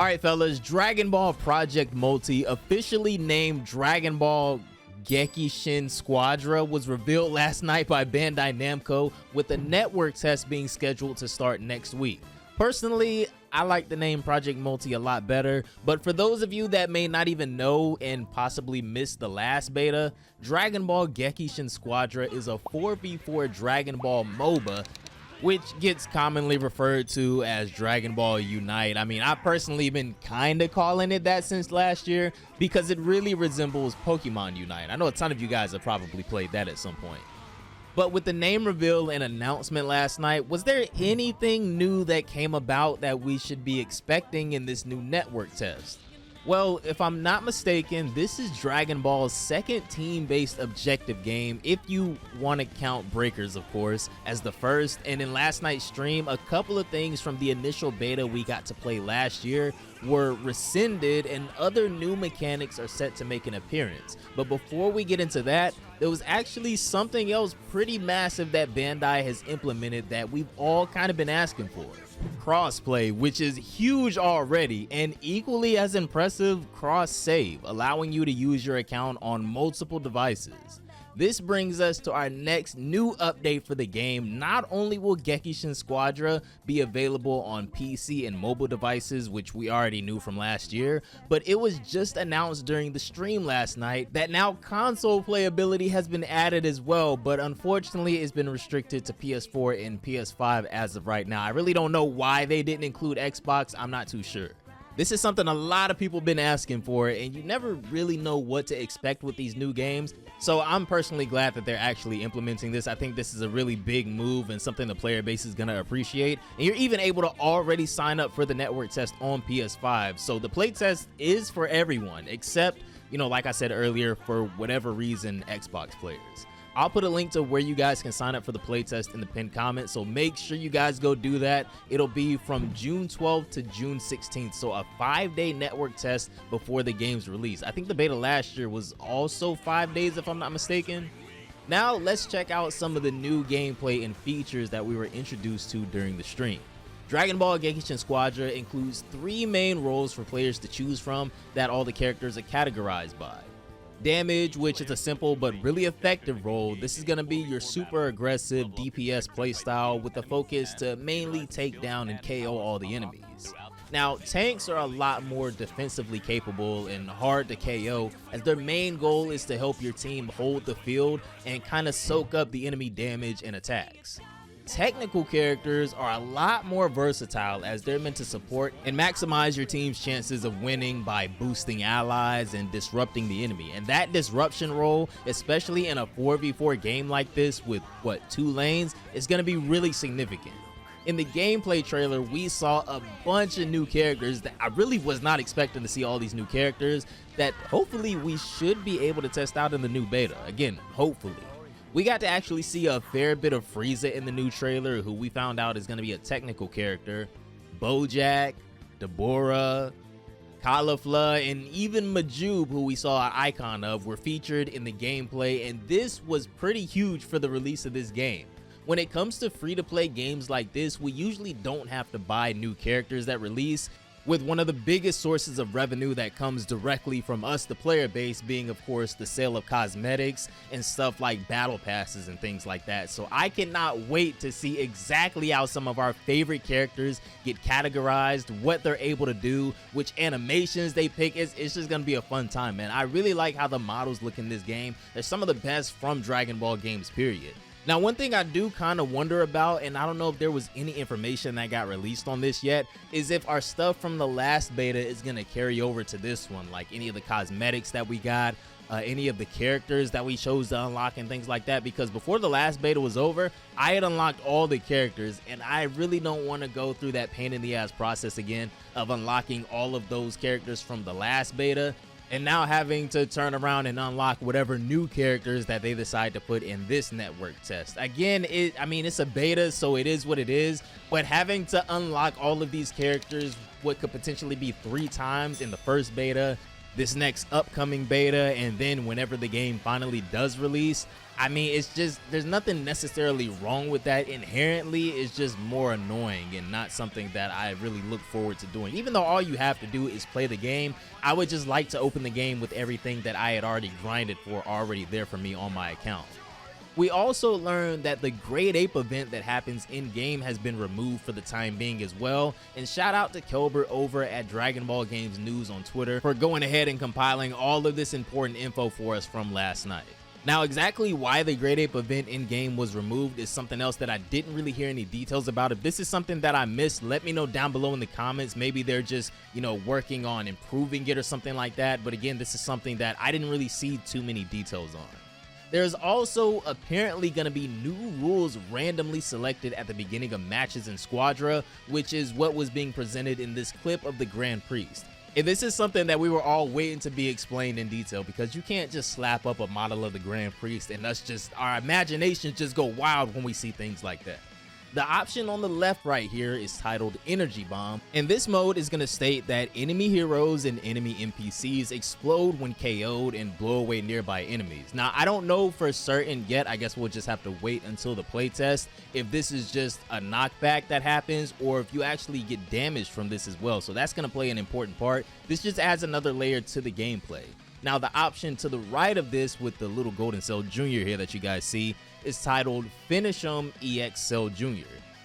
Alright fellas, Dragon Ball Project Multi, officially named Dragon Ball Gekishin Squadra, was revealed last night by Bandai Namco, with a network test being scheduled to start next week. Personally, I like the name Project Multi a lot better, but for those of you that may not even know and possibly missed the last beta, Dragon Ball Gekishin Squadra is a 4v4 Dragon Ball MOBA, which gets commonly referred to as Dragon Ball Unite. I mean, I've personally been kinda calling it that since last year because it really resembles Pokemon Unite. I know a ton of you guys have probably played that at some point. But with the name reveal and announcement last night, was there anything new that came about that we should be expecting in this new network test? Well, if I'm not mistaken, this is Dragon Ball's second team-based objective game, if you want to count Breakers, of course, as the first. And in last night's stream, a couple of things from the initial beta we got to play last year were rescinded, and other new mechanics are set to make an appearance. But before we get into that, there was actually something else pretty massive that Bandai has implemented that we've all kind of been asking for. Crossplay, which is huge already, and equally as impressive, cross save, allowing you to use your account on multiple devices. This brings us to our next new update for the game. Not only will Gekishin Squadra be available on PC and mobile devices, which we already knew from last year, but it was just announced during the stream last night that now console playability has been added as well, but unfortunately it's been restricted to PS4 and PS5 as of right now. I really don't know why they didn't include Xbox, I'm not too sure. This is something a lot of people have been asking for, and you never really know what to expect with these new games. So I'm personally glad that they're actually implementing this. I think this is a really big move and something the player base is going to appreciate. And you're even able to already sign up for the network test on PS5. So the playtest is for everyone, except, like I said earlier, for whatever reason, Xbox players. I'll put a link to where you guys can sign up for the playtest in the pinned comment, so make sure you guys go do that. It'll be from June 12th to June 16th, so a 5-day network test before the game's release. I think the beta last year was also 5 days if I'm not mistaken. Now let's check out some of the new gameplay and features that we were introduced to during the stream. Dragon Ball Gekishin Squadra includes 3 main roles for players to choose from that all the characters are categorized by. Damage, which is a simple but really effective role. This is going to be your super aggressive DPS playstyle with the focus to mainly take down and KO all the enemies. Now, tanks are a lot more defensively capable and hard to KO, as their main goal is to help your team hold the field and kind of soak up the enemy damage and attacks. Technical characters are a lot more versatile, as they're meant to support and maximize your team's chances of winning by boosting allies and disrupting the enemy. And that disruption role, especially in a 4v4 game like this with 2 lanes, is going to be really significant. In the gameplay trailer, we saw a bunch of new characters that I really was not expecting to see, all these new characters that hopefully we should be able to test out in the new beta. Again, hopefully. We got to actually see a fair bit of Frieza in the new trailer, who we found out is going to be a technical character. Bojack, Deborah, Caulifla, and even Majub, who we saw an icon of, were featured in the gameplay, and this was pretty huge for the release of this game. When it comes to free-to-play games like this, we usually don't have to buy new characters that release, with one of the biggest sources of revenue that comes directly from us, the player base, being of course the sale of cosmetics and stuff like battle passes and things like that. So I cannot wait to see exactly how some of our favorite characters get categorized, what they're able to do, which animations they pick. It's just gonna be a fun time, man. I really like how the models look in this game. They're some of the best from Dragon Ball games, period. Now, one thing I do kind of wonder about, and I don't know if there was any information that got released on this yet, is if our stuff from the last beta is going to carry over to this one, like any of the cosmetics that we got, any of the characters that we chose to unlock and things like that, because before the last beta was over, I had unlocked all the characters, and I really don't want to go through that pain in the ass process again of unlocking all of those characters from the last beta, and now having to turn around and unlock whatever new characters that they decide to put in this network test. Again, it's a beta, so it is what it is, but having to unlock all of these characters, what could potentially be 3 times in the first beta, this next upcoming beta, and then whenever the game finally does release. I mean, it's just, there's nothing necessarily wrong with that inherently. It's just more annoying and not something that I really look forward to doing. Even though all you have to do is play the game, I would just like to open the game with everything that I had already grinded for already there for me on my account. We also learned that the Great Ape event that happens in-game has been removed for the time being as well, and shout out to Kelbert over at Dragon Ball Games News on Twitter for going ahead and compiling all of this important info for us from last night. Now, exactly why the Great Ape event in-game was removed is something else that I didn't really hear any details about. If this is something that I missed, let me know down below in the comments. Maybe they're just, working on improving it or something like that. But again, this is something that I didn't really see too many details on. There's also apparently going to be new rules randomly selected at the beginning of matches in Squadra, which is what was being presented in this clip of the Grand Priest. And this is something that we were all waiting to be explained in detail, because you can't just slap up a model of the Grand Priest and our imaginations just go wild when we see things like that. The option on the left right here is titled Energy Bomb, and this mode is going to state that enemy heroes and enemy NPCs explode when KO'd and blow away nearby enemies. Now, I don't know for certain yet. I guess we'll just have to wait until the playtest if this is just a knockback that happens or if you actually get damaged from this as well. So that's going to play an important part. This just adds another layer to the gameplay. Now, the option to the right of this with the little golden cell junior here that you guys see is titled Finish 'em EX Cell Jr.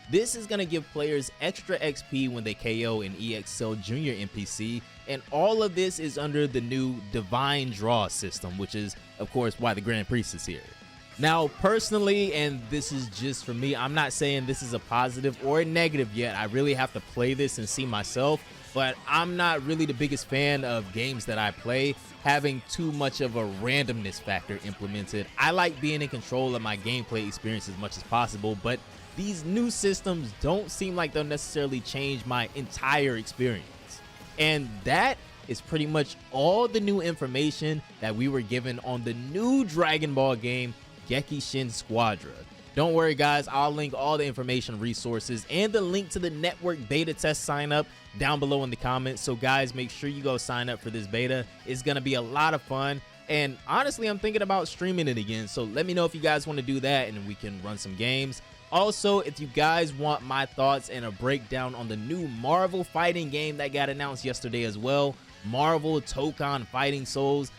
This is going to give players extra XP when they KO an EX Cell Jr. NPC, and all of this is under the new Divine Draw system, which is, of course, why the Grand Priest is here. Now, personally, and this is just for me, I'm not saying this is a positive or a negative yet. I really have to play this and see myself, but I'm not really the biggest fan of games that I play having too much of a randomness factor implemented. I like being in control of my gameplay experience as much as possible, but these new systems don't seem like they'll necessarily change my entire experience. And that is pretty much all the new information that we were given on the new Dragon Ball game, Gekishin Squadra. Don't worry guys, I'll link all the information, resources, and the link to the network beta test sign up down below in the comments. So guys, make sure you go sign up for this beta. It's gonna be a lot of fun, and honestly, I'm thinking about streaming it again. So let me know if you guys want to do that and we can run some games. Also, if you guys want my thoughts and a breakdown on the new Marvel fighting game that got announced yesterday as well, Marvel Tokon Fighting Souls,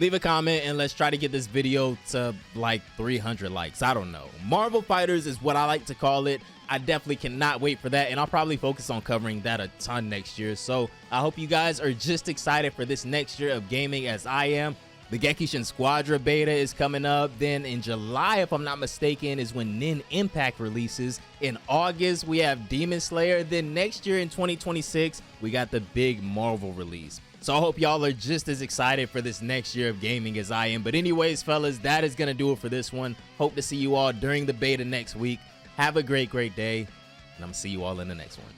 leave a comment and let's try to get this video to like 300 likes. I don't know. Marvel Fighters is what I like to call it. I definitely cannot wait for that, and I'll probably focus on covering that a ton next year. So I hope you guys are just excited for this next year of gaming as I am. The Gekishin Squadra beta is coming up. Then in July, if I'm not mistaken, is when Nin Impact releases. In August, we have Demon Slayer. Then next year in 2026, we got the big Marvel release. So I hope y'all are just as excited for this next year of gaming as I am. But anyways, fellas, that is going to do it for this one. Hope to see you all during the beta next week. Have a great day, and I'm going to see you all in the next one.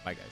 Bye, guys.